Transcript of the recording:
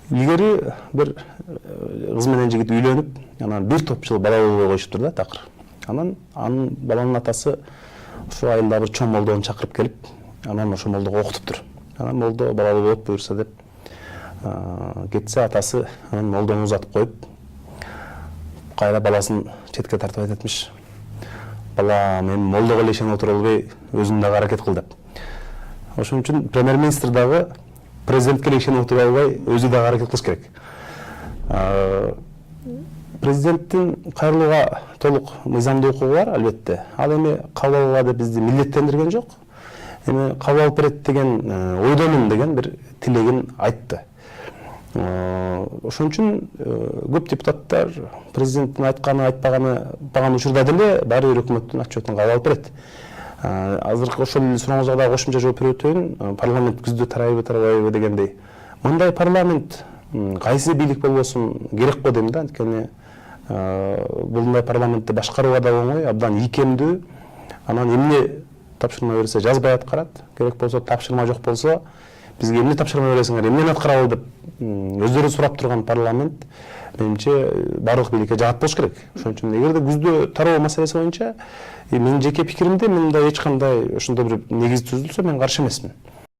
Илгери бир кыз менен жигит үйлөнүп, анан бир топ жыл бала болбой коюшуптур да такыр. Анан анын баланын атасы ошо айылда бир чоң молдону чакырып келип, анан ошо молдого окутуптур. Анан молдо балалуу болуп буюрса деп кетсе, атасы анан молдону узатып коюп, кайра баласын четке тартып айтатмыш. Бала, мен молдого эле ишенип отура албай, өзүң дагы аракет кыл деп. Ошон үчүн премьер-министр дагы президентке эле ишенип отура албай, өзү дагы аракет кылыш керек. Президенттин кайрылууга толук мыйзамдуу укугу бар, албетте. Ал эми кабыл алууга деп бизди милдеттендирген жок. Эми кабыл алып берет деген ойдомун деген бир тилегин айтты. Ошон үчүн көп депутаттар президенттин айтканы, айтпаганы баган учурда деле баары бир өкмөттүн отчетун кабыл алып берет. Азыркы ошол сурооңузга дагы кошумча жооп берип өтөйүн. Парламент күздө тарайбы, тарабайбы дегендей. Мындай парламент кайсы бийлик болбосун керек го дейм да, анткени мындай парламентти башкарууга да оңой, абдан ийкемдүү. Анан эмне тапшырма берсе жазбай аткарат, керек болсо тапшырма жок болсо бизге эмне тапшырма бересиңер, эмнени аткарабы деп өздөрү сурап турган парламент менимче барлык бийликке жагат болуш керек. Ошон үчүн эгерде күздө тароо маселеси боюнча менин жеке пикиримде мында эч кандай ошондой бир негиз түзүлсө мен каршы эмесмин.